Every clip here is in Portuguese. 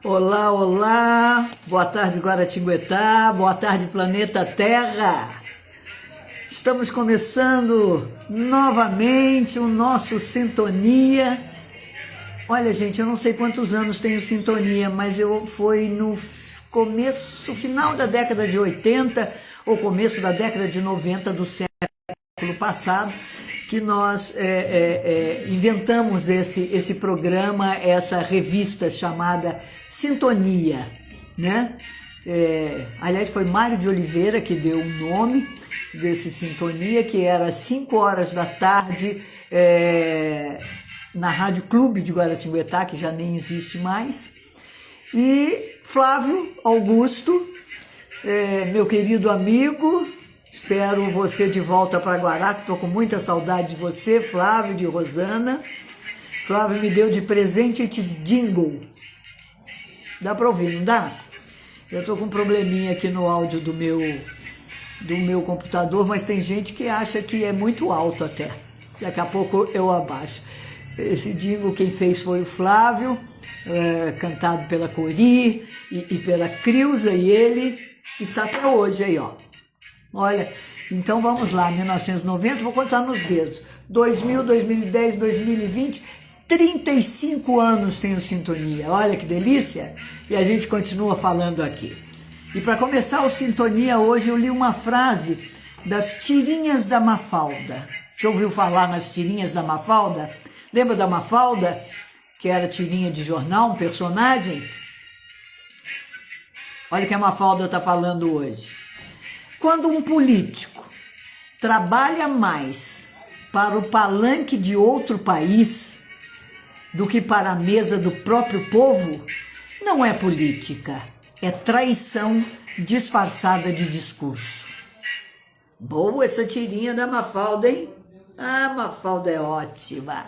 Olá, olá, boa tarde Guaratinguetá, boa tarde planeta Terra. Estamos começando novamente o nosso Sintonia. Olha, gente, eu não sei quantos anos tenho Sintonia, mas foi no final da década de 80 ou começo da década de 90 do século passado que nós inventamos esse programa, essa revista chamada Sintonia, né? Aliás, foi Mário de Oliveira que deu o nome desse Sintonia, que era às 5 horas da tarde na Rádio Clube de Guaratinguetá, que já nem existe mais. E Flávio Augusto, meu querido amigo, espero você de volta para Guará, que estou com muita saudade de você, Flávio, de Rosana. Flávio me deu de presente esse jingle. Dá para ouvir, não dá? Eu estou com um probleminha aqui no áudio do meu computador, mas tem gente que acha que é muito alto até. Daqui a pouco eu abaixo. Esse jingle quem fez foi o Flávio, cantado pela Cori e pela Creuza, e ele está até hoje aí, ó. Olha, então vamos lá, 1990, vou contar nos dedos. 2000, 2010, 2020, 35 anos tenho Sintonia. Olha que delícia! E a gente continua falando aqui. E para começar o Sintonia hoje, eu li uma frase das Tirinhas da Mafalda. Já ouviu falar nas Tirinhas da Mafalda? Lembra da Mafalda? Que era tirinha de jornal, um personagem? Olha o que a Mafalda está falando hoje. Quando um político trabalha mais para o palanque de outro país do que para a mesa do próprio povo, não é política, é traição disfarçada de discurso. Boa essa tirinha da Mafalda, hein? Ah, Mafalda é ótima.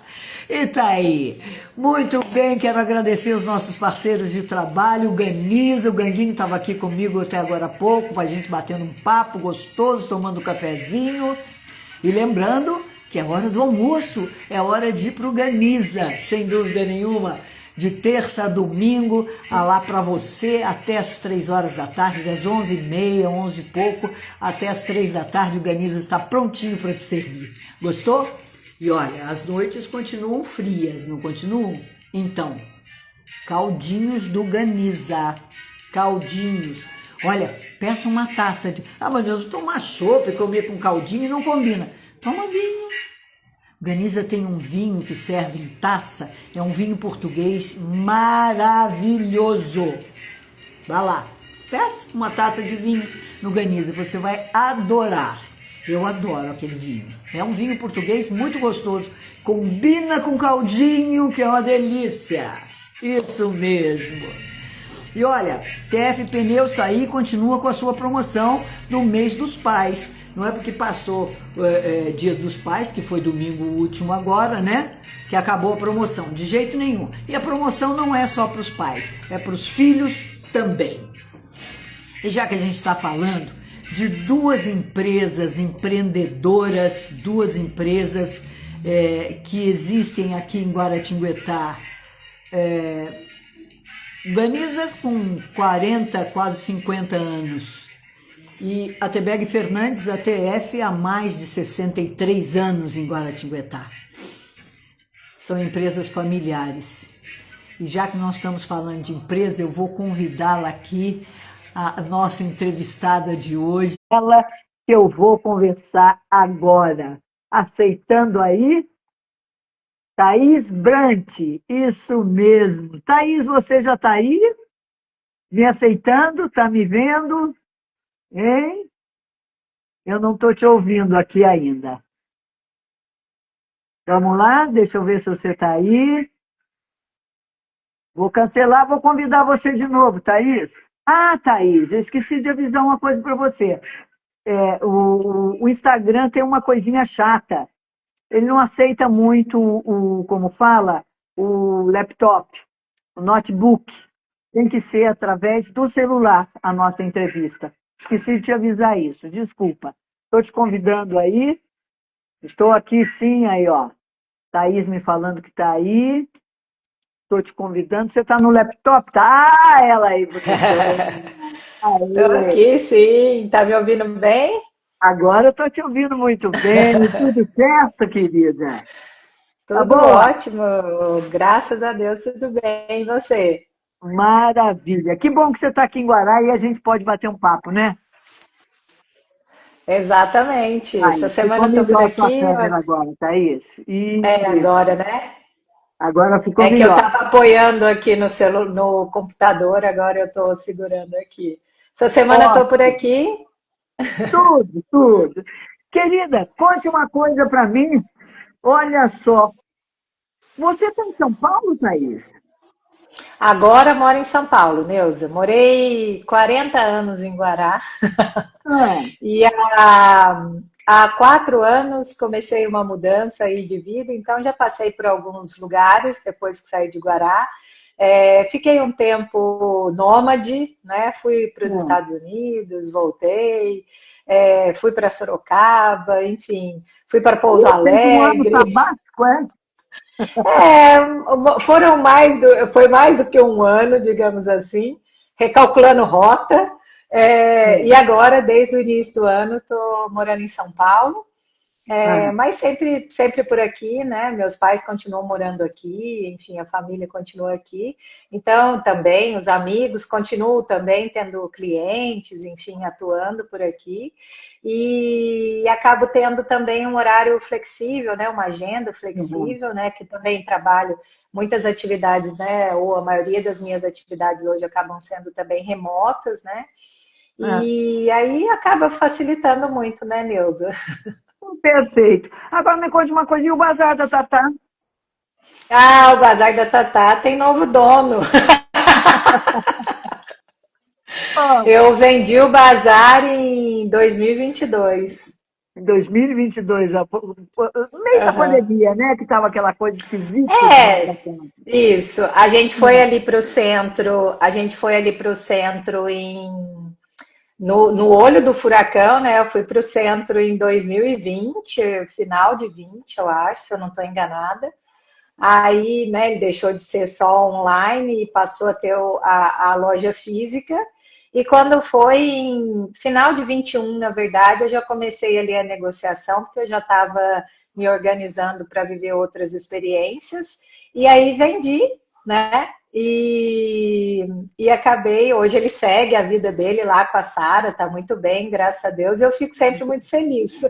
E tá aí. Muito bem, quero agradecer os nossos parceiros de trabalho, o Ganiza, o Ganguinho estava aqui comigo até agora há pouco, para a gente batendo um papo gostoso, tomando um cafezinho. E lembrando que é hora do almoço, é hora de ir pro Ganiza, sem dúvida nenhuma. De terça a domingo, lá para você, até as 3 horas da tarde, das 11h30, 11 e pouco, até as 3 da tarde, o Ganiza está prontinho para te servir. Gostou? E olha, as noites continuam frias, não continuam? Então, caldinhos do Ganiza, caldinhos. Olha, peça uma taça de... Ah, meu Deus, tomar chopp e comer com caldinho não combina. Toma vinho. Ganiza tem um vinho que serve em taça, é um vinho português maravilhoso. Vai lá, peça uma taça de vinho no Ganiza, você vai adorar. Eu adoro aquele vinho. É um vinho português muito gostoso, combina com caldinho, que é uma delícia. Isso mesmo. E olha, TF Pneus Saí continua com a sua promoção no mês dos pais. Não é porque passou Dia dos Pais, que foi domingo último agora, né? Que acabou a promoção, de jeito nenhum. E a promoção não é só para os pais, é para os filhos também. E já que a gente está falando de duas empresas empreendedoras, duas empresas que existem aqui em Guaratinguetá, Ganiza com 40, quase 50 anos, e a Tebeg Fernandes, a TF, há mais de 63 anos em Guaratinguetá. São empresas familiares. E já que nós estamos falando de empresa, eu vou convidá-la aqui, a nossa entrevistada de hoje. Ela que eu vou conversar agora. Aceitando aí? Thaís Brant, isso mesmo. Thaís, você já está aí? Me aceitando? Está me vendo? Hein? Eu não estou te ouvindo aqui ainda. Vamos lá, deixa eu ver se você está aí. Vou cancelar, vou convidar você de novo, Thaís. Ah, Thaís, eu esqueci de avisar uma coisa para você. O Instagram tem uma coisinha chata. Ele não aceita muito como fala, o laptop, o notebook. Tem que ser através do celular a nossa entrevista. Esqueci de te avisar isso, desculpa. Estou te convidando aí. Estou aqui sim, aí, ó. Thaís me falando que está aí. estou te convidando, você está no laptop? Tá, ah, ela aí, bonitona. Estou Aê. aqui, sim. Tá me ouvindo bem? Agora eu estou te ouvindo muito bem, tudo certo, querida? Tá Tudo boa? ótimo, graças a Deus, tudo bem. E você? Maravilha. Que bom que você está aqui em Guará e a gente pode bater um papo, né? Exatamente. Essa Aí, semana ficou eu tô por melhor a sua aqui. câmera agora, Thaís. Agora, Isso. né? Agora ficou É que eu melhor. estava apoiando aqui no computador, agora eu estou segurando aqui. Essa semana eu tô por Ótimo. aqui. Tudo, tudo. Querida, conte uma coisa para mim. Olha só, você está em São Paulo, Thaís? Agora moro em São Paulo, Neuza. Morei 40 anos em Guará. Ah, E há 4 anos comecei uma mudança aí de vida, então já passei por alguns lugares depois que saí de Guará. Fiquei um tempo nômade, né? Fui para os ah. Estados Unidos, voltei, fui para Sorocaba, enfim, fui para Pouso Fez um ano Alegre. sabático, é? Foi mais do que um ano, digamos assim, recalculando rota. E É. agora, desde o início do ano, estou morando em São Paulo, Ah, mas sempre por aqui, né? Meus pais continuam morando aqui, enfim, a família continua aqui. Então, também, os amigos continuam também tendo clientes, enfim, atuando por aqui. E acabo tendo também um horário flexível, né? Uma agenda uhum. flexível, né? Que também trabalho muitas atividades, né? Ou a maioria das minhas atividades hoje acabam sendo também remotas, né? Ah, E aí acaba facilitando muito, né, Neuza? perfeito. Agora me conte uma coisa, e o Bazar da Tatá? Ah, o Bazar da Tatá tem novo dono. Ah, Eu vendi o bazar em 2022. em 2022, no meio da Aham. pandemia, né? Que estava aquela coisa esquisita demais É, da conta. isso. A gente foi ali para o centro, a gente foi ali para o centro no olho do furacão, né? Eu fui para o centro em 2020, final de 20, eu acho, se eu não estou enganada. Aí, né, ele deixou de ser só online e passou a ter a loja física. E quando foi em final de 21, na verdade, eu já comecei ali a negociação, porque eu já estava me organizando para viver outras experiências. E aí vendi, né? E acabei, hoje ele segue a vida dele lá com a Sara, tá muito bem, graças a Deus, e eu fico sempre muito feliz.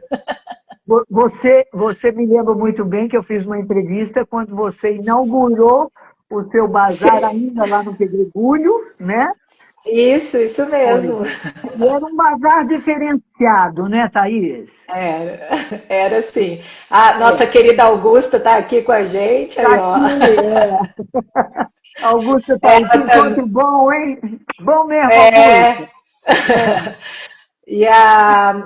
Você me lembra muito bem que eu fiz uma entrevista quando você inaugurou o seu bazar Sim, ainda lá no Pedregulho, né? isso Foi. mesmo. E era um bazar diferenciado, né, Thaís? Era assim. A É. nossa querida Augusta está aqui com a gente, Tá aí, ó. aqui, é. Augusto tá aí. Que Ela encontro também. bom, hein? Bom mesmo, É. Augusto. É.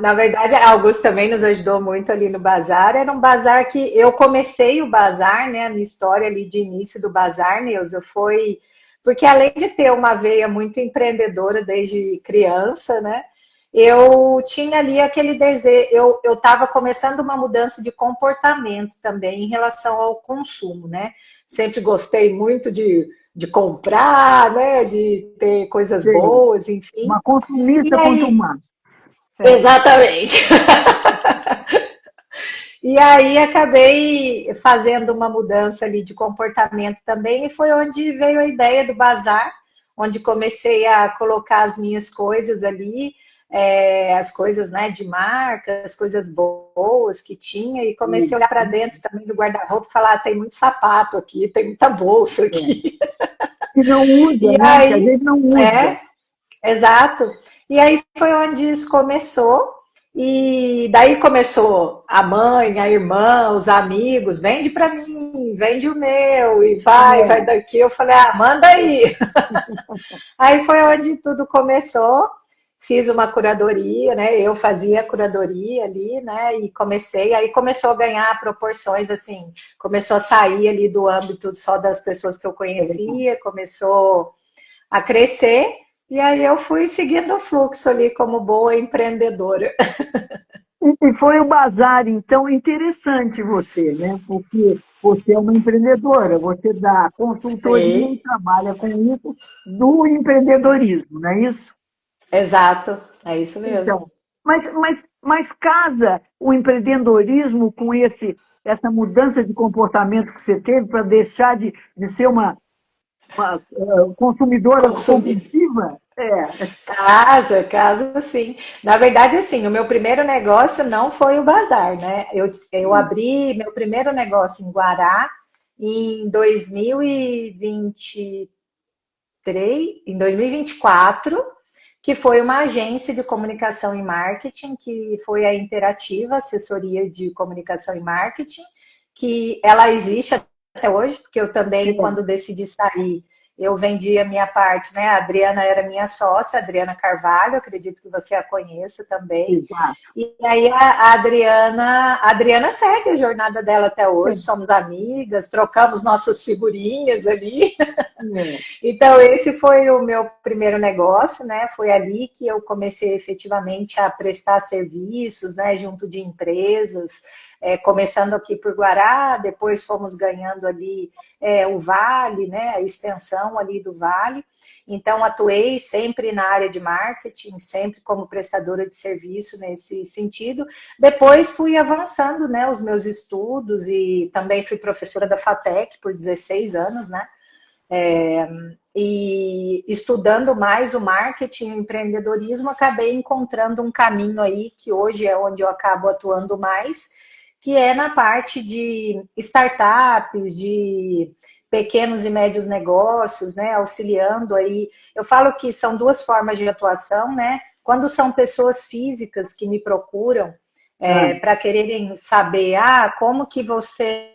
Na verdade, a Augusta também nos ajudou muito ali no bazar. Era um bazar que eu comecei o bazar, né? A minha história ali de início do bazar, Neuza, foi porque além de ter uma veia muito empreendedora desde criança, né? Eu tinha ali aquele desejo, eu estava começando uma mudança de comportamento também em relação ao consumo, né? Sempre gostei muito de comprar, né? De ter coisas Sei. boas, enfim. Uma E consumista quanto aí, uma. É. exatamente. E aí acabei fazendo uma mudança ali de comportamento também, e foi onde veio a ideia do bazar, onde comecei a colocar as minhas coisas ali, as coisas, né, de marca, as coisas boas que tinha, e comecei a olhar para dentro também do guarda-roupa e falar: ah, tem muito sapato aqui, tem muita bolsa É. aqui. Que não usa, E né? Que a aí, gente não usa. é, exato. E aí foi onde isso começou. E daí começou a mãe, a irmã, os amigos, vende para mim, vende o meu, e vai É. daqui. Eu falei, ah, manda aí. Aí foi onde tudo começou. Fiz uma curadoria, né? Eu fazia a curadoria ali, né? E comecei, aí começou a ganhar proporções assim, começou a sair ali do âmbito só das pessoas que eu É verdade. conhecia, começou a crescer, e aí eu fui seguindo o fluxo ali como boa empreendedora. E foi o bazar, então, interessante você, né? Porque você é uma empreendedora, você dá consultoria e Sim, trabalha com isso do empreendedorismo, não é isso? exato, é isso mesmo. Então, mas casa o empreendedorismo com essa mudança de comportamento que você teve para deixar de ser uma consumidora Consumir. compulsiva? É. Casa, sim. Na verdade, assim, o meu primeiro negócio não foi o bazar, né? Eu abri meu primeiro negócio em Guará em 2023, em 2024, que foi uma agência de comunicação e marketing, que foi a Interativa Assessoria de Comunicação e Marketing, que ela existe até hoje, porque eu também, quando decidi sair, eu vendi a minha parte, né? A Adriana era minha sócia, a Adriana Carvalho, acredito que você a conheça também. Exato. E aí a Adriana segue a jornada dela até hoje, somos amigas, trocamos nossas figurinhas ali. É. Então, esse foi o meu primeiro negócio, né? Foi ali que eu comecei efetivamente a prestar serviços, né, junto de empresas, começando aqui por Guará, depois fomos ganhando ali o Vale, né, a extensão ali do Vale. Então, atuei sempre na área de marketing, sempre como prestadora de serviço nesse sentido. Depois fui avançando, né, os meus estudos e também fui professora da FATEC por 16 anos, né? E estudando mais o marketing e o empreendedorismo, acabei encontrando um caminho aí que hoje é onde eu acabo atuando mais, que é na parte de startups, de pequenos e médios negócios, né, auxiliando aí. Eu falo que são duas formas de atuação, né? Quando são pessoas físicas que me procuram Ah, para quererem saber, como que você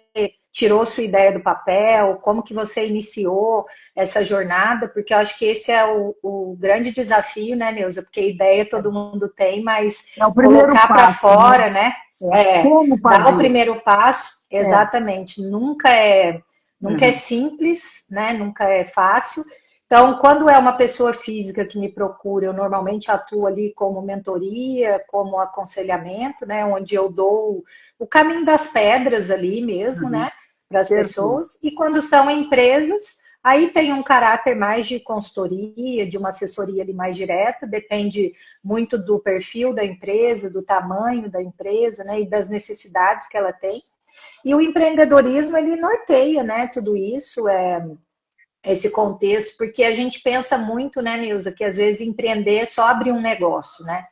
tirou sua ideia do papel, como que você iniciou essa jornada, porque eu acho que esse é o grande desafio, né, Neuza? Porque ideia todo mundo tem, mas é o primeiro colocar para passo, né? fora, né? É. Como Dar o fazer? primeiro passo, É. exatamente. Nunca é Uhum. simples, né? Nunca é fácil. Então, quando é uma pessoa física que me procura, eu normalmente atuo ali como mentoria, como aconselhamento, né? Onde eu dou o caminho das pedras ali mesmo, Uhum. né? Para as Perfeito. pessoas. E quando são empresas, aí tem um caráter mais de consultoria, de uma assessoria ali mais direta, depende muito do perfil da empresa, do tamanho da empresa, né? E das necessidades que ela tem. E o empreendedorismo, ele norteia, né? Tudo isso, esse contexto, porque a gente pensa muito, né, Nilza, que às vezes empreender é só abrir um negócio, né?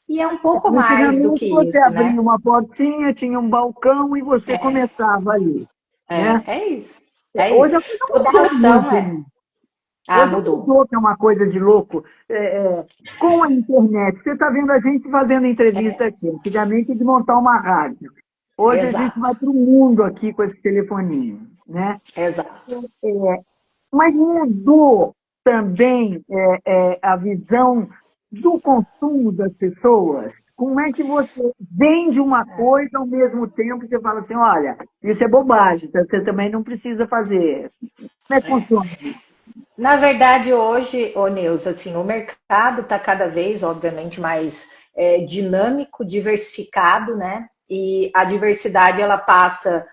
E é um pouco mais do Antigamente que você isso, né? abria uma portinha, tinha um balcão e você começava ali, né? É isso. É Hoje isso. a coisa Toda mudou ação muito, é. né? Ah, Hoje mudou. mudou, que é uma coisa de louco. Com a internet, você está vendo a gente fazendo entrevista aqui. Antigamente, de montar uma rádio. Hoje a gente Exato. vai para o mundo aqui com esse telefoninho, né? Exato. Mas mudou também a visão do consumo das pessoas. Como é que você vende uma coisa ao mesmo tempo que você fala assim, olha, isso é bobagem, você também não precisa fazer. Como é que funciona isso? Na verdade, hoje, ô Neuza, assim, o mercado está cada vez, obviamente, mais dinâmico, diversificado, né? E a diversidade ela passa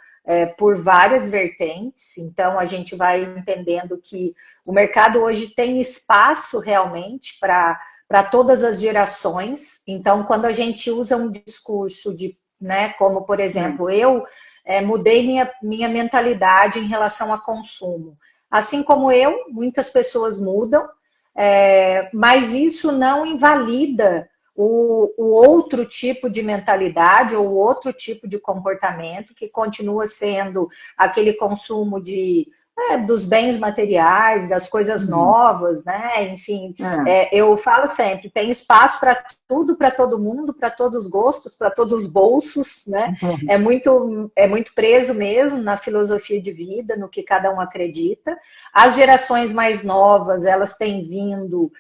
por várias vertentes. Então, a gente vai entendendo que o mercado hoje tem espaço realmente para todas as gerações. Então, quando a gente usa um discurso de, né, como por exemplo, eu mudei minha mentalidade em relação a consumo. Assim como eu, muitas pessoas mudam, mas isso não invalida o outro tipo de mentalidade ou outro tipo de comportamento que continua sendo aquele consumo dos bens materiais, das coisas Uhum. novas, né? Enfim, É. eu falo sempre, tem espaço para tudo, para todo mundo, para todos os gostos, para todos os bolsos, né? É muito preso mesmo na filosofia de vida, no que cada um acredita. As gerações mais novas, elas têm vindo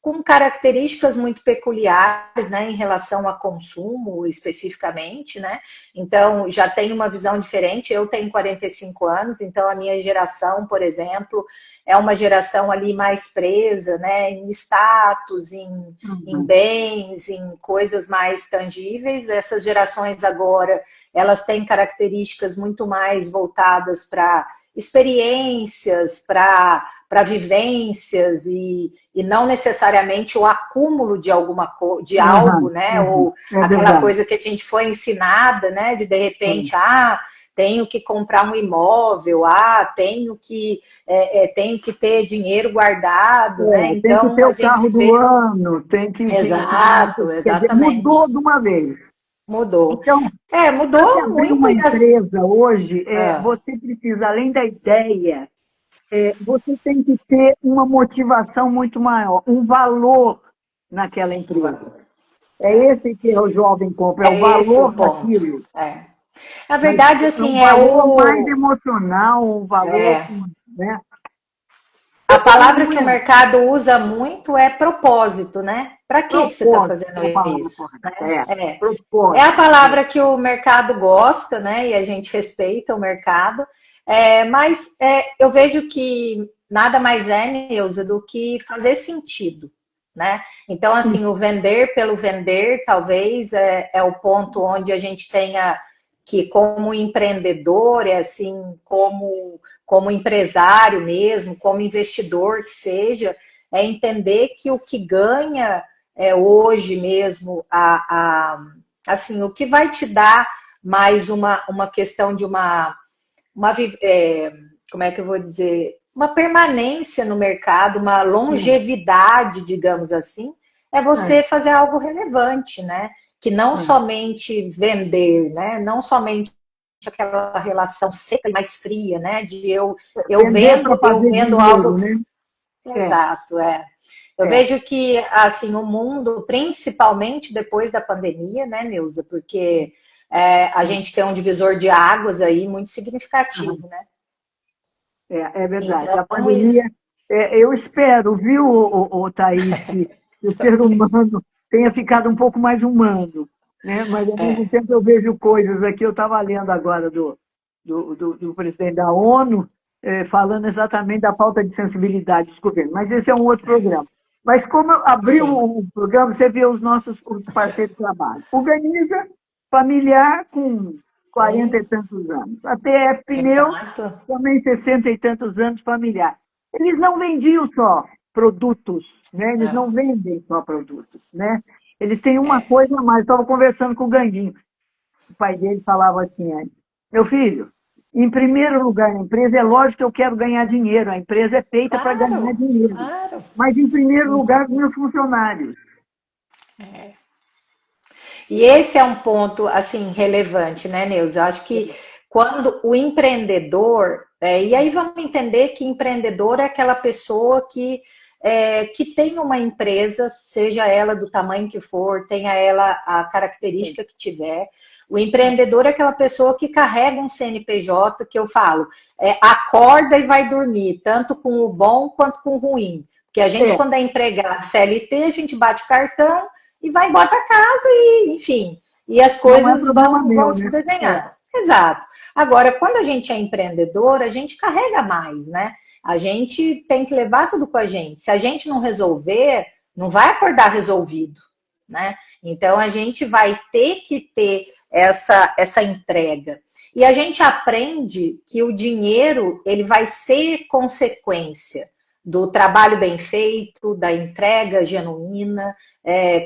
com características muito peculiares, né, em relação a consumo especificamente, né? Então, já tem uma visão diferente. Eu tenho 45 anos, então a minha geração, por exemplo, é uma geração ali mais presa, né, em status, em bens, em coisas mais tangíveis. Essas gerações agora, elas têm características muito mais voltadas para experiências, para vivências e não necessariamente o acúmulo de de algo, né? Ou aquela verdade. coisa que a gente foi ensinada, né? De repente, tenho que comprar um imóvel, tenho que ter dinheiro guardado, né? Tem que Então ter a o carro gente do vê. ano, Exato, quer dizer, exatamente. mudou de uma vez. Mudou. Então, para se Mudou abrir muito uma e empresa hoje, ah, você precisa, além da ideia, você tem que ter uma motivação muito maior, um valor naquela empresa. É esse que o jovem compra, é o é esse o valor ponto. daquilo. A Mas verdade, é um assim, valor mais emocional, um valor, é, né? a palavra Não que o é mercado usa muito é propósito, né? Para que você está propósito, fazendo é a palavra isso? correta. Né? É a Propósito. palavra que o mercado gosta, né? E a gente respeita o mercado. Mas eu vejo que nada mais é, Neuza, do que fazer sentido, né? Então, assim, o vender pelo vender, talvez, é o ponto onde a gente tenha que, como empreendedor, assim, como empresário mesmo, como investidor que seja, é entender que o que ganha hoje mesmo, assim, o que vai te dar mais uma questão de como é que eu vou dizer, uma permanência no mercado, uma longevidade, digamos assim, é você fazer algo relevante, né? Que não somente vender, né? Não somente aquela relação seca e mais fria, né? De Vender para eu fazer vendo algo dinheiro, que... né? Exato, Eu É. vejo que, assim, o mundo, principalmente depois da pandemia, né, Neuza? Porque a gente tem um divisor de águas aí muito significativo, né? É verdade. Então, A isso. pandemia, eu espero, viu, Thaís, que o ser humano tenha ficado um pouco mais humano, né? Mas, ao mesmo tempo, eu vejo coisas aqui, eu estava lendo agora do presidente da ONU, falando exatamente da falta de sensibilidade dos governos. Mas esse é um outro programa. Mas como eu abri Sim. o programa, você vê os nossos parceiros de trabalho. Organiza familiar com 40 Sim, e tantos anos. A TF Pneus exato. também 60 e tantos anos, familiar. Eles não vendiam só produtos, né? Eles É, não vendem só produtos, né? Eles têm uma é. coisa a mais. Estava conversando com o Ganguinho. O pai dele falava assim, meu filho, em primeiro lugar na empresa, é lógico que eu quero ganhar dinheiro. A empresa é feita para ganhar Claro, dinheiro. claro. Mas, em primeiro lugar, os meus funcionários. E esse é um ponto, assim, relevante, né, Neuza? Eu acho que quando o empreendedor, e aí vamos entender que empreendedor é aquela pessoa que tem uma empresa, seja ela do tamanho que for, tenha ela a característica que tiver. O empreendedor é aquela pessoa que carrega um CNPJ, que eu falo, acorda e vai dormir, tanto com o bom quanto com o ruim. Porque a gente, quando é empregado CLT, a gente bate o cartão e vai embora para casa e, enfim, e as Não é coisas problema vão meu, se né? desenhando. Exato. Agora, quando a gente é empreendedor, a gente carrega mais, né? A gente tem que levar tudo com a gente. Se a gente não resolver, não vai acordar resolvido, né? Então, a gente vai ter que ter essa entrega. E a gente aprende que o dinheiro, ele vai ser consequência do trabalho bem feito, da entrega genuína.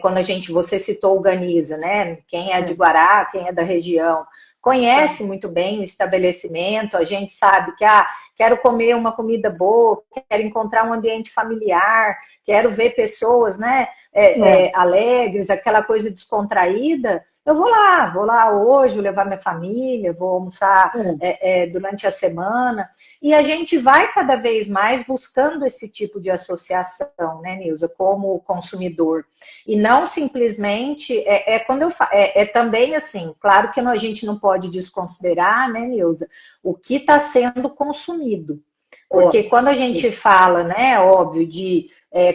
Quando você citou o Ganiza, né? Quem é de Guará, quem é da região, conhece muito bem o estabelecimento, a gente sabe que quero comer uma comida boa, quero encontrar um ambiente familiar, quero ver pessoas, né, alegres, aquela coisa descontraída. Eu vou lá hoje, vou levar minha família, vou almoçar durante a semana. E a gente vai cada vez mais buscando esse tipo de associação, né, Nilza, como consumidor. E não simplesmente, quando eu falo, também assim, claro que a gente não pode desconsiderar, né, Nilza, o que está sendo consumido. Porque quando a gente fala, né, óbvio, de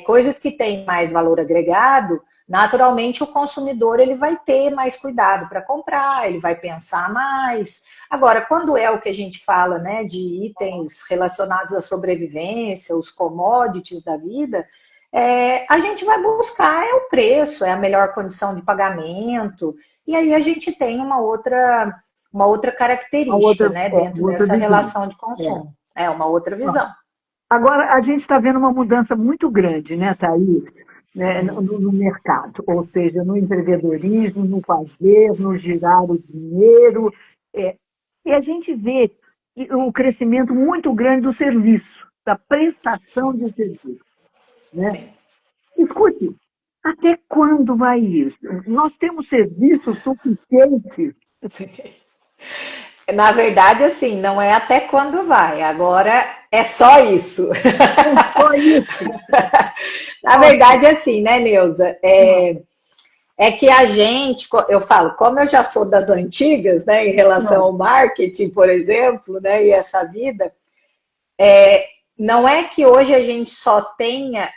coisas que têm mais valor agregado, naturalmente o consumidor ele vai ter mais cuidado para comprar, ele vai pensar mais. Agora, quando é o que a gente fala, né, de itens relacionados à sobrevivência, os commodities da vida, a gente vai buscar o preço, a melhor condição de pagamento, e aí a gente tem uma outra característica, né, dentro dessa relação de consumo. É uma outra visão. Agora, a gente está vendo uma mudança muito grande, né, Thaís, né, no mercado, ou seja, no empreendedorismo, no fazer, no girar o dinheiro. E a gente vê um crescimento muito grande do serviço, da prestação de serviço. Né? Escute, até quando vai isso? Nós temos serviço suficiente? Na verdade, assim, não é até quando vai, agora é só isso. É só isso. Na verdade, assim, né, Neuza? É que a gente, eu falo, como eu já sou das antigas, né, em relação ao marketing, por exemplo, né, e essa vida, não é que hoje a gente só tenha,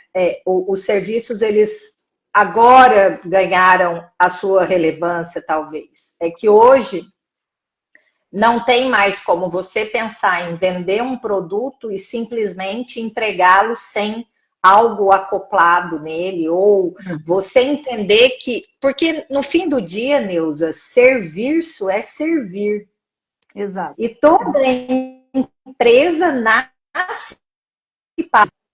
os serviços, eles agora ganharam a sua relevância, talvez. É que hoje não tem mais como você pensar em vender um produto e simplesmente entregá-lo sem algo acoplado nele, ou você entender que... Porque no fim do dia, Neuza, serviço é servir. Exato. E toda empresa nasce,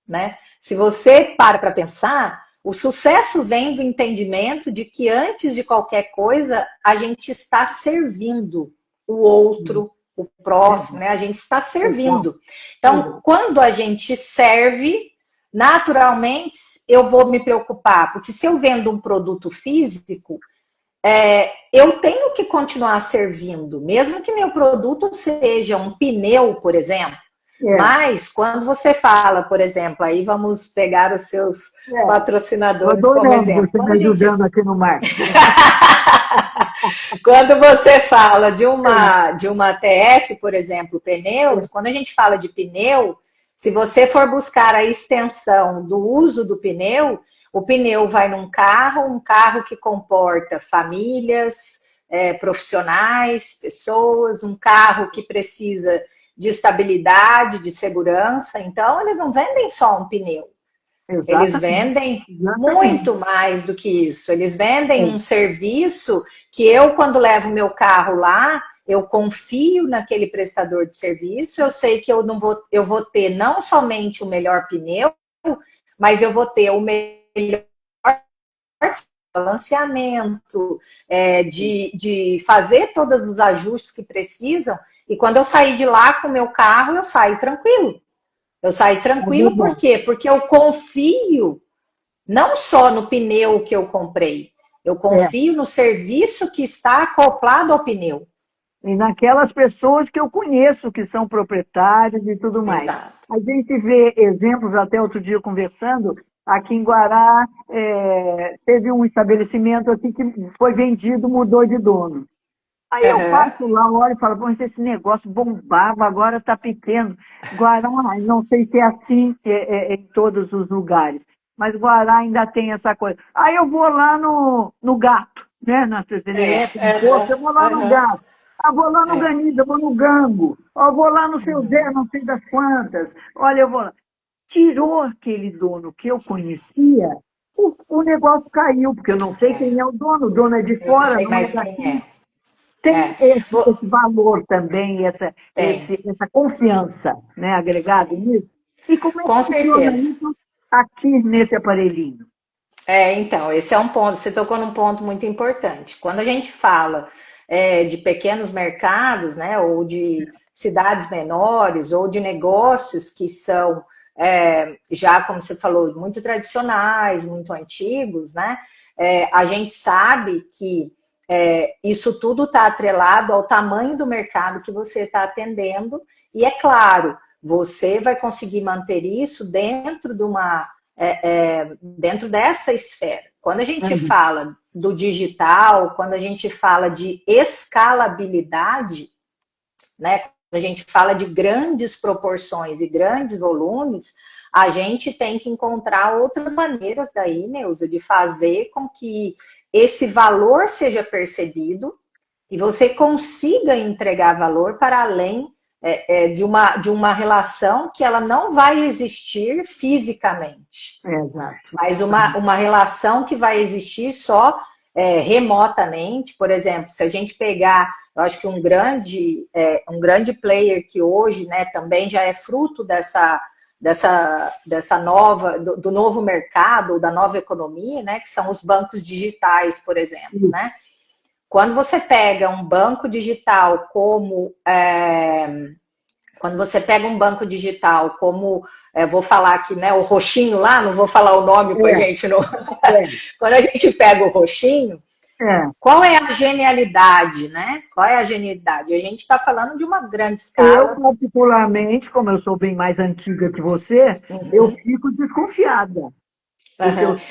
né? Se você para pensar, o sucesso vem do entendimento de que antes de qualquer coisa, a gente está servindo o outro, o próximo, né? A gente está servindo. Então, quando a gente serve, naturalmente, eu vou me preocupar, porque se eu vendo um produto físico, eu tenho que continuar servindo, mesmo que meu produto seja um pneu, por exemplo. Mas, quando você fala, por exemplo, aí vamos pegar os seus patrocinadores como exemplo. Você me ajudando aqui no marketing. Quando você fala de uma TF, por exemplo, pneus, quando a gente fala de pneu, se você for buscar a extensão do uso do pneu, o pneu vai num carro, um carro que comporta famílias, profissionais, pessoas, um carro que precisa de estabilidade, de segurança. Então, eles não vendem só um pneu. Exatamente. Eles vendem muito mais do que isso. Eles vendem um serviço que eu, quando levo meu carro lá, eu confio naquele prestador de serviço, eu sei que eu vou ter não somente o melhor pneu, mas eu vou ter o melhor balanceamento, de fazer todos os ajustes que precisam, e quando eu sair de lá com o meu carro, eu saio tranquilo. Eu saio tranquilo por quê? Porque eu confio não só no pneu que eu comprei, eu confio no serviço que está acoplado ao pneu. E naquelas pessoas que eu conheço, que são proprietários e tudo mais. Exato. A gente vê exemplos, até outro dia conversando, aqui em Guará, teve um estabelecimento aqui que foi vendido, mudou de dono. Aí eu passo lá, olho e falo, mas esse negócio bombava, agora está pequeno. Guará, não sei se é assim em todos os lugares, mas Guará ainda tem essa coisa. Aí eu vou lá no gato, né? Na CCDF, eu vou lá no gato. Eu vou lá no Ganido, eu vou no Gango. Eu vou lá no seu Zé, não sei das quantas. Olha, eu vou lá. Tirou aquele dono que eu conhecia, o negócio caiu, porque eu não sei quem é o dono é de fora. Eu sei mais quem é. Tem esse valor também, essa confiança, né, agregada nisso. E como é que funciona isso aqui nesse aparelhinho? Então, esse é um ponto, você tocou num ponto muito importante. Quando a gente fala de pequenos mercados, né, ou de cidades menores, ou de negócios que são já, como você falou, muito tradicionais, muito antigos, né, a gente sabe que isso tudo está atrelado ao tamanho do mercado que você está atendendo, e é claro, você vai conseguir manter isso dentro de dentro dessa esfera. Quando a gente fala do digital, quando a gente fala de escalabilidade, né? Quando a gente fala de grandes proporções e grandes volumes, a gente tem que encontrar outras maneiras daí, Neuza, de fazer com que esse valor seja percebido e você consiga entregar valor para além de uma relação que ela não vai existir fisicamente. Exato. Mas uma relação que vai existir só remotamente. Por exemplo, se a gente pegar, eu acho que um grande player que hoje, né, também já é fruto dessa nova, do novo mercado, da nova economia, né, que são os bancos digitais, por exemplo, né? Quando você pega um banco digital como vou falar aqui, né, o roxinho lá, não vou falar o nome pra gente não. Quando a gente pega o roxinho, qual é a genialidade, né? Qual é a genialidade? A gente está falando de uma grande escala. Eu, particularmente, como eu sou bem mais antiga que você, eu fico desconfiada.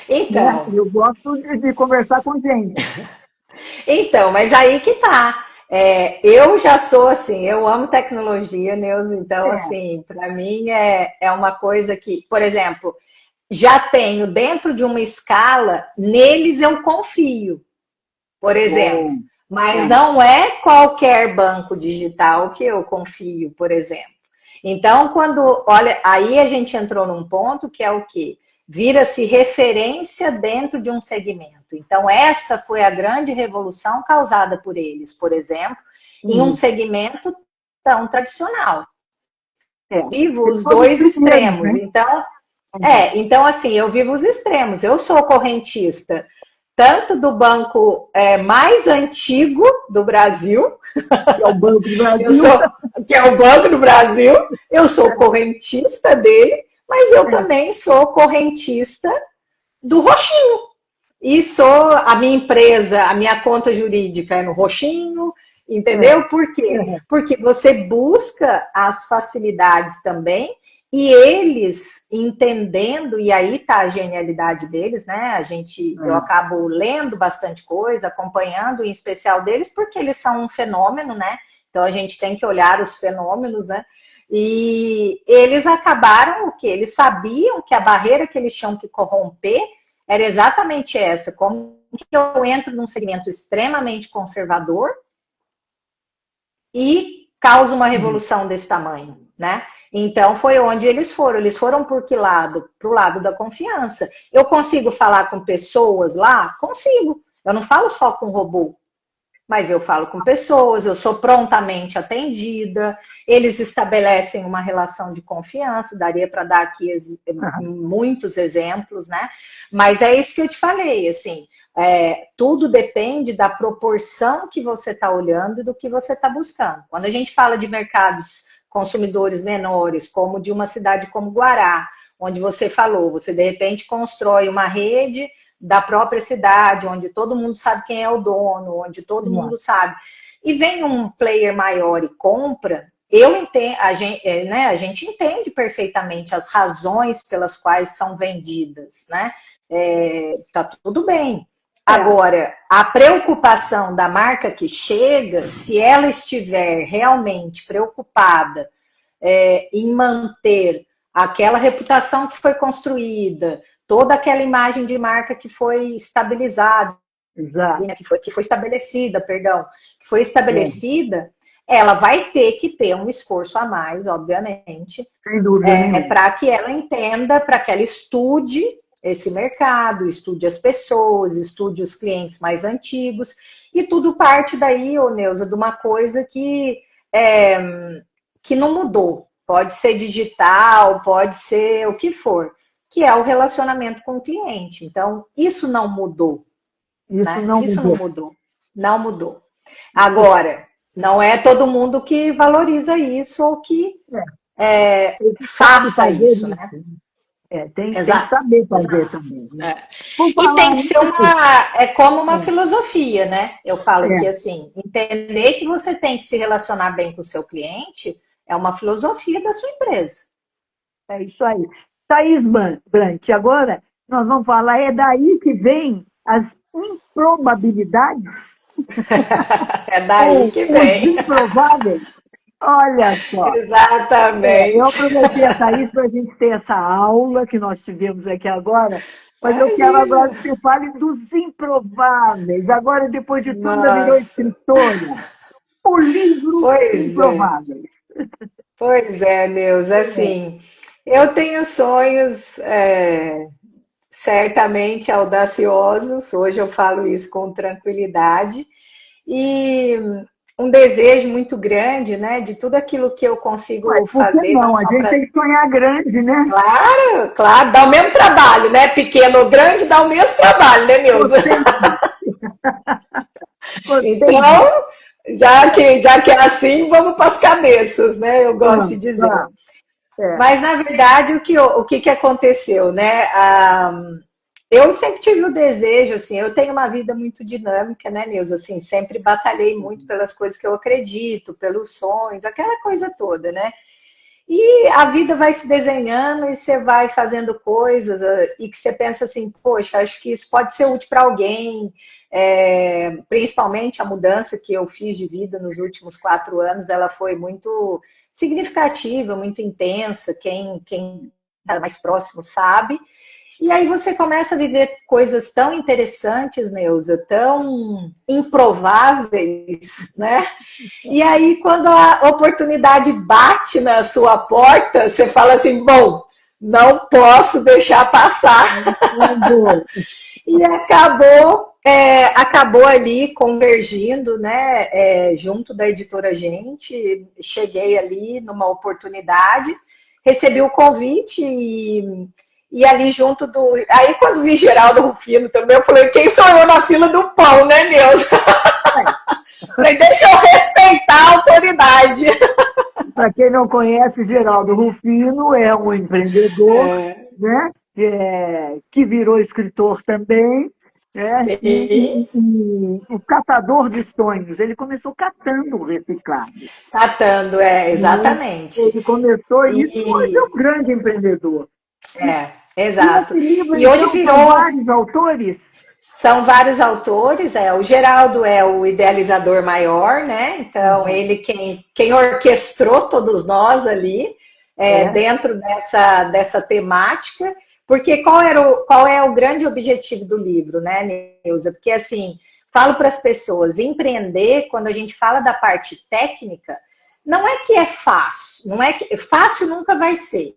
Então, eu gosto de conversar com gente. Então, mas aí que tá. Eu já sou assim, eu amo tecnologia, Neuza, então, assim, para mim é uma coisa que, por exemplo, já tenho dentro de uma escala, neles eu confio, por exemplo, mas não é qualquer banco digital que eu confio, por exemplo. Então, olha, aí a gente entrou num ponto que é o quê? Vira-se referência dentro de um segmento. Então, essa foi a grande revolução causada por eles, por exemplo, em um segmento tão tradicional. Vivo os dois extremos. Né? Então, assim, eu vivo os extremos. Eu sou correntista tanto do banco mais antigo do Brasil, que é o Banco do Brasil, que é o Banco do Brasil, eu sou correntista dele, mas eu também sou correntista do roxinho. E sou a minha empresa, a minha conta jurídica é no roxinho, entendeu? Por quê? Porque você busca as facilidades também e eles entendendo, e aí tá a genialidade deles, né? Eu acabo lendo bastante coisa, acompanhando, em especial deles, porque eles são um fenômeno, né? Então a gente tem que olhar os fenômenos, né? E eles acabaram o quê? Eles sabiam que a barreira que eles tinham que corromper era exatamente essa. Como que eu entro num segmento extremamente conservador e causa uma revolução desse tamanho, né? Então foi onde eles foram. Eles foram por que lado? Para o lado da confiança. Eu consigo falar com pessoas lá? Consigo. Eu não falo só com robô. Mas eu falo com pessoas, eu sou prontamente atendida, eles estabelecem uma relação de confiança, daria para dar aqui muitos exemplos, né? Mas é isso que eu te falei, assim, tudo depende da proporção que você está olhando e do que você está buscando. Quando a gente fala de mercados consumidores menores, como de uma cidade como Guará, onde você falou, você de repente constrói uma rede da própria cidade, onde todo mundo sabe quem é o dono, onde todo mundo sabe. E vem um player maior e compra, a gente entende perfeitamente as razões pelas quais são vendidas, né? Tá tudo bem. Agora, a preocupação da marca que chega, se ela estiver realmente preocupada em manter aquela reputação que foi construída, toda aquela imagem de marca que foi estabilizada, né, que foi estabelecida, ela vai ter que ter um esforço a mais, obviamente, para que ela entenda, para que ela estude esse mercado, estude as pessoas, estude os clientes mais antigos, e tudo parte daí, Neuza, de uma coisa que não mudou. Pode ser digital, pode ser o que for, que é o relacionamento com o cliente. Então, isso não mudou. Não mudou. Agora, não é todo mundo que valoriza isso ou que faça isso, né? Tem que saber fazer também. Né? E tem que ser como uma filosofia, né? Eu falo que, assim, entender que você tem que se relacionar bem com o seu cliente é uma filosofia da sua empresa. É isso aí. Thaís Brant, agora nós vamos falar, é daí que vem as improbabilidades? É daí que vem. Os improváveis? Olha só. Eu Exatamente. aproveitei a Thaís para a gente ter essa aula que nós tivemos aqui agora, mas eu quero agora Imagina. que você fale dos improváveis. Agora, depois de tudo, ainda virou Nossa. escritora. O livro Pois é. Improváveis. Pois é, Neuza. Assim, eu tenho sonhos certamente audaciosos. Hoje eu falo isso com tranquilidade. E um desejo muito grande, né, de tudo aquilo que eu Mas consigo por que fazer, não não? A só gente para. tem que sonhar grande, né? Claro, claro, dá o mesmo trabalho, né? Pequeno ou grande, dá o mesmo trabalho, né, Neuza? Gostei disso. Gostei disso. Então, já que é assim, vamos para as cabeças, né? Eu gosto de Vamos, dizer. vamos. É. Mas, na verdade, o que aconteceu, né? Eu sempre tive o desejo, assim, eu tenho uma vida muito dinâmica, né, Nilza? Assim, sempre batalhei muito pelas coisas que eu acredito, pelos sonhos, aquela coisa toda, né? E a vida vai se desenhando e você vai fazendo coisas e que você pensa assim, poxa, acho que isso pode ser útil para alguém, principalmente a mudança que eu fiz de vida nos últimos 4 anos, ela foi muito significativa, muito intensa, quem está mais próximo sabe. E aí você começa a viver coisas tão interessantes, Neuza, tão improváveis, né? E aí, quando a oportunidade bate na sua porta, você fala assim, bom, não posso deixar passar. E acabou ali convergindo, né, junto da editora Gente. Cheguei ali numa oportunidade, recebi o convite e ali junto do. Aí, quando vi Geraldo Rufino também, eu falei: quem sou eu na fila do pão, né, Neuza? Falei: deixa eu respeitar a autoridade. Para quem não conhece, Geraldo Rufino é um empreendedor, né? Que virou escritor também, né? Sim. E o catador de sonhos. Ele começou catando reciclado. Tratando, exatamente. Ele começou isso, hoje é E, um grande empreendedor. E exato. esse livro, E hoje então, são virou. vários autores? São vários autores, o Geraldo é o idealizador maior, né? Então, Uhum. ele quem orquestrou todos nós ali, dentro dessa temática, porque qual é o grande objetivo do livro, né, Neuza? Porque, assim, falo para as pessoas, empreender, quando a gente fala da parte técnica, não é que é fácil, não é que fácil nunca vai ser.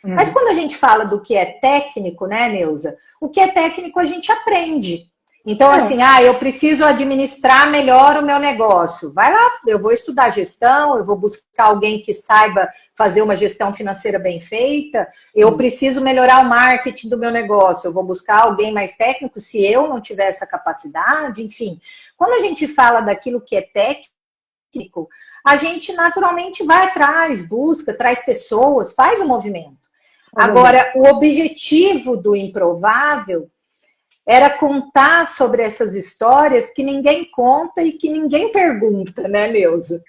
Mas quando a gente fala do que é técnico, né, Neuza? O que é técnico a gente aprende. Então, assim, eu preciso administrar melhor o meu negócio. Vai lá, eu vou estudar gestão, eu vou buscar alguém que saiba fazer uma gestão financeira bem feita, eu preciso melhorar o marketing do meu negócio, eu vou buscar alguém mais técnico se eu não tiver essa capacidade, enfim. Quando a gente fala daquilo que é técnico, a gente naturalmente vai atrás, busca, traz pessoas, faz o movimento. Agora, o objetivo do Improvável era contar sobre essas histórias que ninguém conta e que ninguém pergunta, né, Neuza?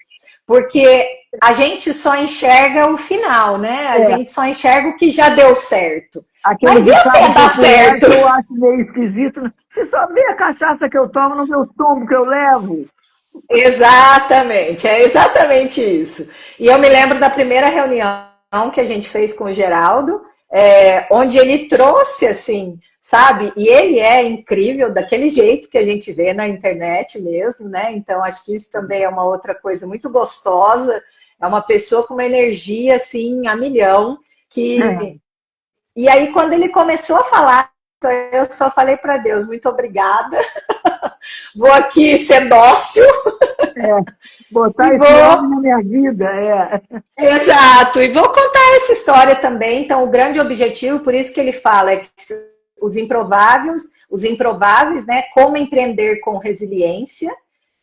Porque a gente só enxerga o final, né? A gente só enxerga o que já deu certo. Aquele Mas e até ditado dar popular certo? que eu acho meio esquisito. Você só vê a cachaça que eu tomo no meu tombo que eu levo. Exatamente, é exatamente isso. E eu me lembro da primeira reunião que a gente fez com o Geraldo, onde ele trouxe, assim, sabe? E ele é incrível, daquele jeito que a gente vê na internet mesmo, né? Então, acho que isso também é uma outra coisa muito gostosa. É uma pessoa com uma energia, assim, a milhão, que... E aí, quando ele começou a falar, eu só falei para Deus, muito obrigada. Vou aqui ser dócil. Botar E esse homem vou. na minha vida, Exato, e vou contar essa história também. Então, o grande objetivo, por isso que ele fala, é que os improváveis, né? Como empreender com resiliência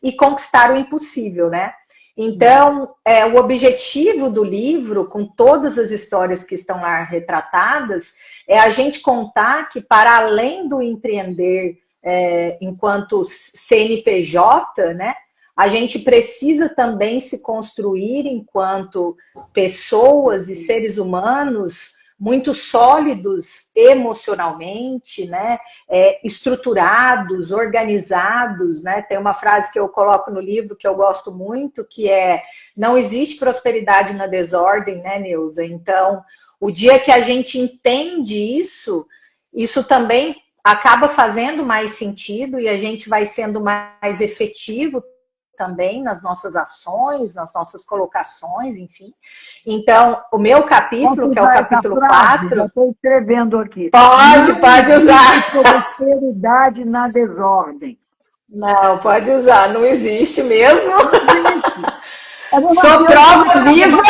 e conquistar o impossível, né? Então, o objetivo do livro, com todas as histórias que estão lá retratadas, é a gente contar que, para além do empreender enquanto CNPJ, né? A gente precisa também se construir enquanto pessoas e seres humanos muito sólidos emocionalmente, né? Estruturados, organizados, né? Tem uma frase que eu coloco no livro que eu gosto muito, que é: não existe prosperidade na desordem, né, Neuza? Então, o dia que a gente entende isso, isso também acaba fazendo mais sentido e a gente vai sendo mais efetivo também nas nossas ações, nas nossas colocações, enfim. Então, o meu capítulo, que é o capítulo 4... Já estou escrevendo aqui. Pode usar. Prosperidade na desordem. Não, pode usar, não existe mesmo. Não existe. Sou prova viva.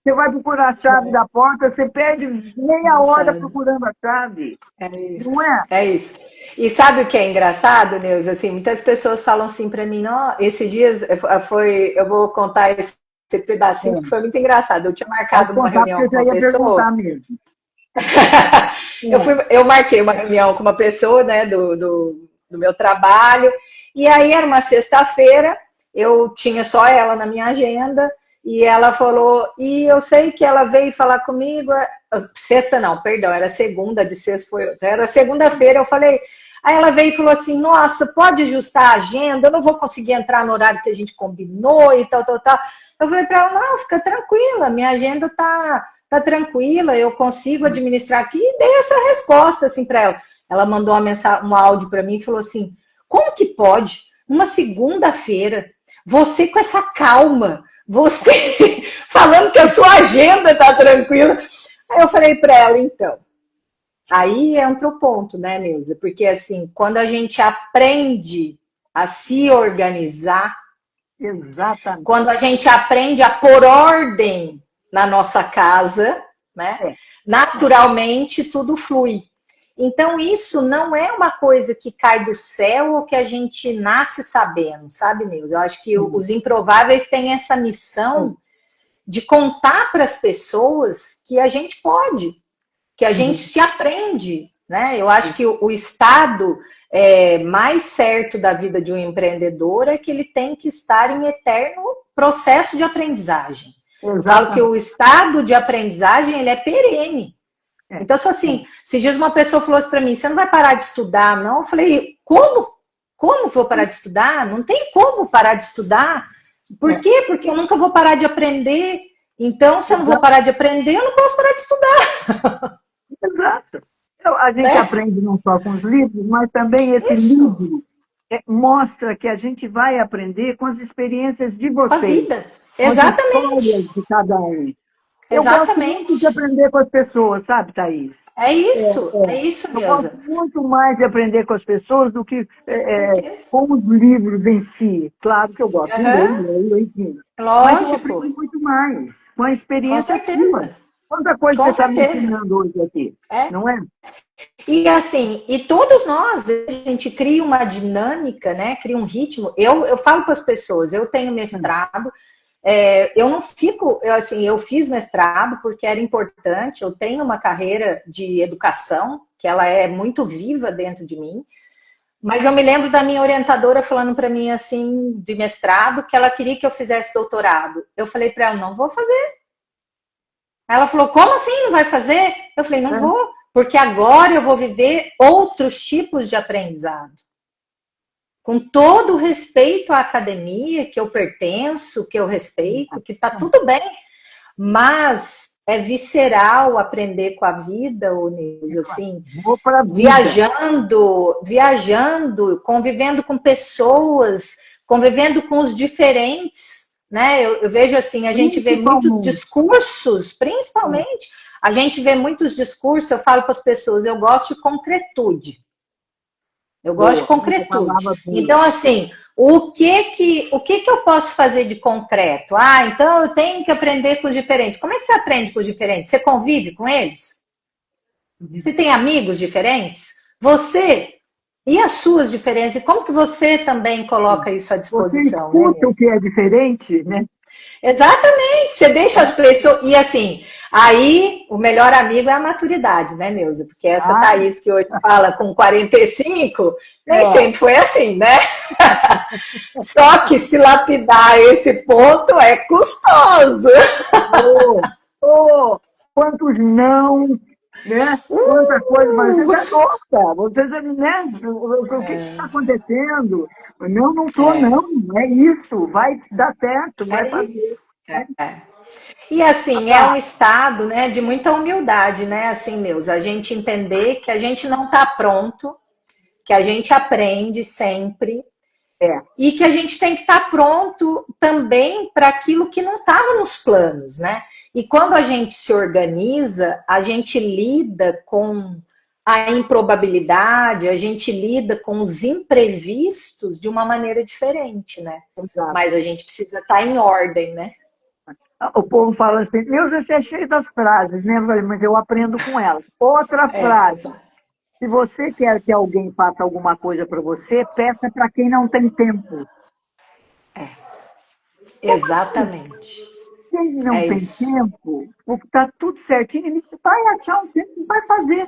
Você vai procurar a chave da porta, você perde meia hora procurando a chave. É isso. Não é? É isso. E sabe o que é engraçado, Neuza? Assim, muitas pessoas falam assim para mim, não, esses dias eu vou contar esse pedacinho que foi muito engraçado. Eu tinha marcado uma reunião com uma pessoa. Mesmo. Eu marquei uma reunião com uma pessoa, né, do meu trabalho, e aí era uma sexta-feira, eu tinha só ela na minha agenda, e ela falou, e eu sei que ela veio falar comigo, sexta não, perdão, era segunda, de sexta foi outra, era segunda-feira, eu falei, aí ela veio e falou assim, nossa, pode ajustar a agenda, eu não vou conseguir entrar no horário que a gente combinou e tal. Eu falei para ela, não, fica tranquila, minha agenda tá tranquila, eu consigo administrar aqui, e dei essa resposta assim para ela. Ela mandou um áudio para mim e falou assim, como que pode, uma segunda-feira, você com essa calma, você falando que a sua agenda está tranquila. Aí eu falei para ela, então, aí entra o ponto, né, Neuza? Porque assim, quando a gente aprende a se organizar, exatamente, quando a gente aprende a pôr ordem na nossa casa, né, naturalmente tudo flui. Então, isso não é uma coisa que cai do céu ou que a gente nasce sabendo, sabe, Neuza? Eu acho que os improváveis têm essa missão de contar para as pessoas que a gente pode, que a gente se aprende, né? Eu acho que o estado mais certo da vida de um empreendedor é que ele tem que estar em eterno processo de aprendizagem. Eu falo que o estado de aprendizagem, ele é perene. Então, só assim, se dias uma pessoa falou assim para mim, você não vai parar de estudar, não? Eu falei, como? Como que eu vou parar de estudar? Não tem como parar de estudar. Por quê? Porque eu nunca vou parar de aprender. Então, se eu não vou parar de aprender, eu não posso parar de estudar. Exato. Então, a gente aprende não só com os livros, mas também esse livro mostra que a gente vai aprender com as experiências de vocês. Com a vida. Exatamente. Com as histórias de cada um. Exatamente. Eu gosto muito de aprender com as pessoas, sabe, Thaís? É isso Eu Neuza. gosto muito mais de aprender com as pessoas do que com os livros em si. Claro que eu gosto de ler, enfim. Lógico. Mas eu aprendo muito mais com a experiência com certeza. sua. Quanta coisa você está me ensinando hoje aqui, não é? E assim, e todos nós, a gente cria uma dinâmica, né? Cria um ritmo. Eu falo para as pessoas, eu tenho mestrado, eu não fico, eu fiz mestrado porque era importante, eu tenho uma carreira de educação, que ela é muito viva dentro de mim, mas eu me lembro da minha orientadora falando para mim, assim, de mestrado, que ela queria que eu fizesse doutorado. Eu falei para ela, não vou fazer. Ela falou, como assim não vai fazer? Eu falei, não vou, porque agora eu vou viver outros tipos de aprendizado. Com todo o respeito à academia, que eu pertenço, que eu respeito, que está tudo bem, mas é visceral aprender com a vida, ô Neuza, assim, viajando, convivendo com pessoas, convivendo com os diferentes, né? Eu vejo assim, a gente vê muitos discursos, principalmente, a gente vê muitos discursos, eu falo para as pessoas, eu gosto de concretude. Eu gosto de concretude. Então, assim, o que eu posso fazer de concreto? Ah, então eu tenho que aprender com os diferentes. Como é que você aprende com os diferentes? Você convive com eles? Você tem amigos diferentes? Você e as suas diferenças? E como que você também coloca isso à disposição? Você escuta o que é diferente, né? Exatamente, você deixa as pessoas... E assim, aí o melhor amigo é a maturidade, né, Neuza? Porque essa Thaís que hoje fala com 45, nem sempre foi assim, né? Só que se lapidar esse ponto é custoso. quantos não, né? Quanta coisa, mas você já gosta, você já, né? O que está acontecendo? Não, não tô, não, é isso, vai dar certo, vai É fazer. isso. É. E assim, é um estado, né, de muita humildade, né, assim, Neuza, a gente entender que a gente não está pronto, que a gente aprende sempre, É. e que a gente tem que estar pronto também para aquilo que não estava nos planos, né? E quando a gente se organiza, a gente lida com a improbabilidade, a gente lida com os imprevistos de uma maneira diferente, né? Exato. Mas a gente precisa estar em ordem, né? O povo fala assim, Neuza, você é cheio das frases, né? Mas eu aprendo com elas. Outra frase. Se você quer que alguém faça alguma coisa para você, peça para quem não tem tempo. Exatamente. Quem não tem Isso. tempo, porque está tudo certinho, ele vai achar um tempo e vai fazer.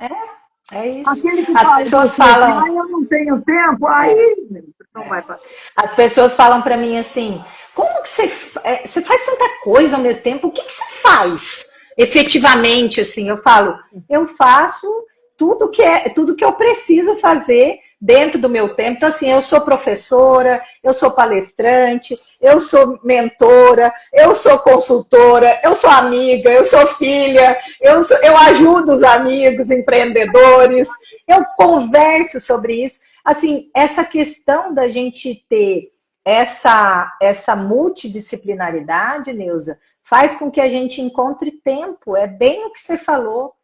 É isso. Aquele que As fala pessoas assim, falam. eu não tenho tempo, aí não vai fazer. As pessoas falam para mim assim: como que você faz tanta coisa ao mesmo tempo? O que você faz efetivamente? Assim, eu faço tudo que eu preciso fazer dentro do meu tempo. Então, assim, eu sou professora, eu sou palestrante, eu sou mentora, eu sou consultora, eu sou amiga, eu sou filha, eu ajudo os amigos empreendedores, eu converso sobre isso. Assim, essa questão da gente ter essa multidisciplinaridade, Neuza, faz com que a gente encontre tempo. É bem o que você falou.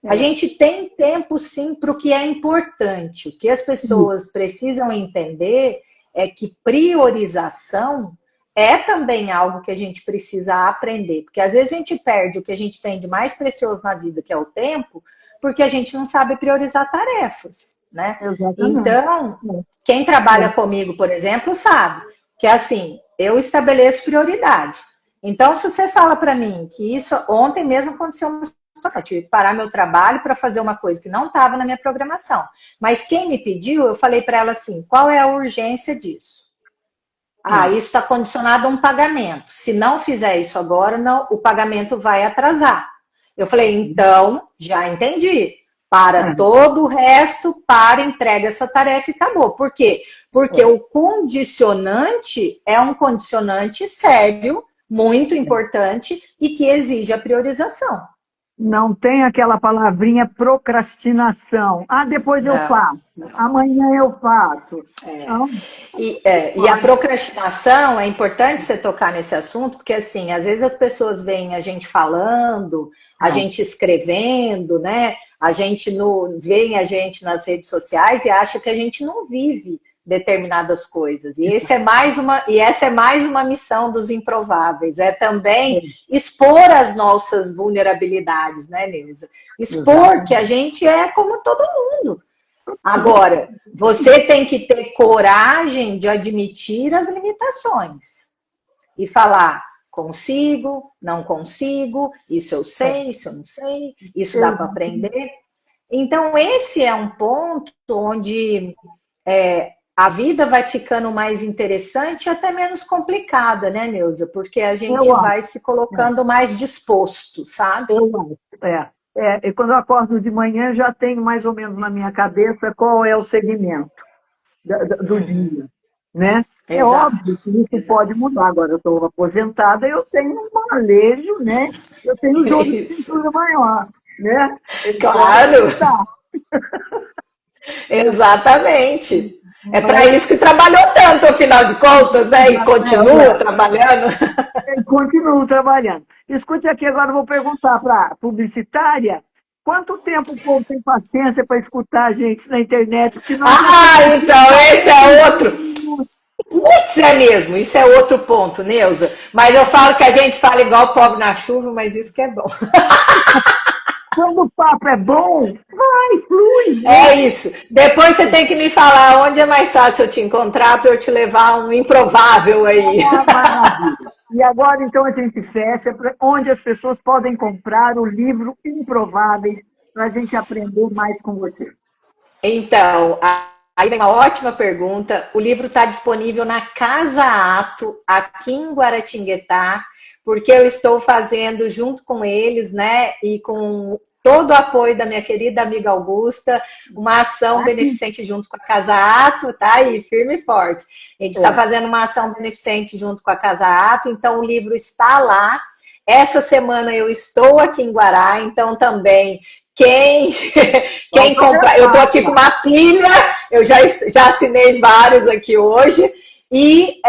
A gente tem tempo, sim, para o que é importante. O que as pessoas precisam entender é que priorização é também algo que a gente precisa aprender. Porque às vezes a gente perde o que a gente tem de mais precioso na vida, que é o tempo, porque a gente não sabe priorizar tarefas, né? Exatamente. Então, quem trabalha comigo, por exemplo, sabe que assim, eu estabeleço prioridade. Então, se você fala para mim que isso ontem mesmo aconteceu uma situação, eu tive que parar meu trabalho para fazer uma coisa que não estava na minha programação. Mas quem me pediu, eu falei para ela assim, qual é a urgência disso? Isso está condicionado a um pagamento. Se não fizer isso agora, não, o pagamento vai atrasar. Eu falei, então, já entendi. Para todo o resto, entrega essa tarefa e acabou. Por quê? Porque o condicionante é um condicionante sério, muito importante e que exige a priorização. Não tem aquela palavrinha procrastinação. Depois eu faço. Amanhã eu faço. E a procrastinação, é importante você tocar nesse assunto, porque assim, às vezes as pessoas veem a gente falando, a gente escrevendo, né? Veem a gente nas redes sociais e acha que a gente não vive determinadas coisas. E essa é mais uma missão dos improváveis, é também expor as nossas vulnerabilidades, né, Neuza? Expor que a gente é como todo mundo. Agora, você tem que ter coragem de admitir as limitações e falar, consigo, não consigo, isso eu sei, isso eu não sei, isso dá para aprender. Então, esse é um ponto onde a vida vai ficando mais interessante e até menos complicada, né, Neuza? Porque a gente vai se colocando mais disposto, sabe? Eu acho, e quando eu acordo de manhã, já tenho mais ou menos na minha cabeça qual é o segmento do dia, né? É óbvio que isso pode mudar. Agora eu estou aposentada, eu tenho um malejo, né? Eu tenho dor de cintura maior, né? Claro! Exatamente! É para isso que trabalhou tanto, afinal de contas, né? E continua trabalhando. Continuo trabalhando. Escute aqui, agora eu vou perguntar para a publicitária quanto tempo o povo tem paciência para escutar a gente na internet. Então, esse é outro. Putz, é mesmo, isso é outro ponto, Neuza. Mas eu falo que a gente fala igual pobre na chuva, mas isso que é bom. Quando o papo é bom, flui. É isso. Depois você tem que me falar onde é mais fácil eu te encontrar para eu te levar um improvável aí. Maravilha. E agora, então, a gente fecha onde as pessoas podem comprar o livro Improváveis para a gente aprender mais com você. Então, aí vem uma ótima pergunta. O livro está disponível na Casa Ato, aqui em Guaratinguetá, porque eu estou fazendo junto com eles, né, e com todo o apoio da minha querida amiga Augusta, uma ação beneficente junto com a Casa Ato, tá aí, firme e forte. A gente está fazendo uma ação beneficente junto com a Casa Ato, então o livro está lá. Essa semana eu estou aqui em Guará, então também quem comprar, eu estou aqui com uma pilha, eu já assinei vários aqui hoje. E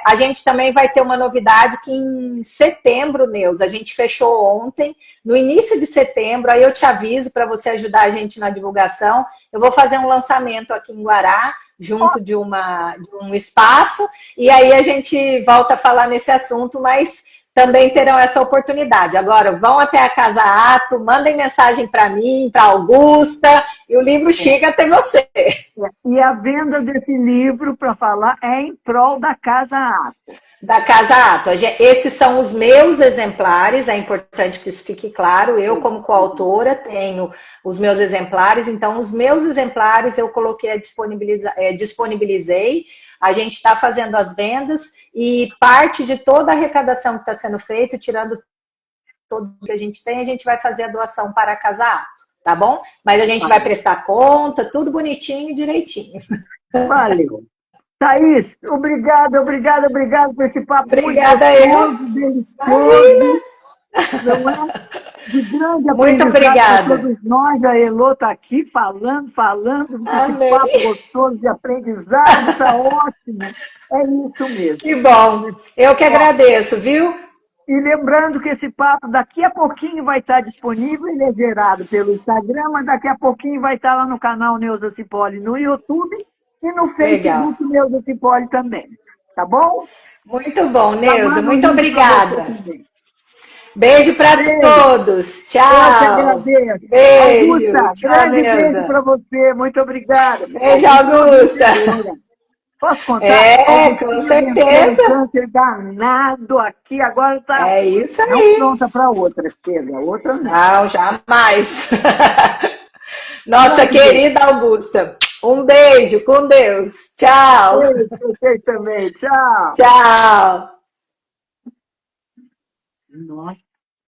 a gente também vai ter uma novidade que em setembro, Neus, a gente fechou ontem, no início de setembro, aí eu te aviso para você ajudar a gente na divulgação, eu vou fazer um lançamento aqui em Guará, junto de um espaço, e aí a gente volta a falar nesse assunto, mas também terão essa oportunidade. Agora, vão até a Casa Ato, mandem mensagem para mim, para Augusta, e o livro chega até você. E a venda desse livro, para falar, é em prol da Casa Ato. Da Casa Ato. Esses são os meus exemplares, é importante que isso fique claro. Eu, como coautora, tenho os meus exemplares, então os meus exemplares eu coloquei, disponibilizei. A gente está fazendo as vendas e parte de toda a arrecadação que está sendo feita, tirando todo que a gente tem, a gente vai fazer a doação para a Casa Ato, tá bom? Mas a gente vai prestar conta, tudo bonitinho e direitinho. Valeu. Thaís, obrigada por esse papo. Obrigada eu. Delicioso, não é? De grande muito obrigada. Para todos nós, a Elô está aqui falando, esse papo gostoso de aprendizado, está ótimo. É isso mesmo. Que bom, eu que agradeço, viu? E lembrando que esse papo daqui a pouquinho vai estar disponível, ele é gerado pelo Instagram, mas daqui a pouquinho vai estar lá no canal Neuza Cipolle no YouTube e no Facebook Neuza Cipolle também. Tá bom? Muito bom, Neuza, muito obrigada. Beijo para todos. Tchau. Eu que agradeço. Beijo. Augusta, tchau, grande Neuza. beijo para você. Muito obrigada. Beijo, Augusta. Posso contar? Com certeza. Um câncer danado aqui, agora está isso aí. Pronta para outra. Chega, outra não. Não, jamais. Nossa querida Augusta. Um beijo, com Deus. Tchau. Beijo para vocês também. Tchau. Tchau. Nossa.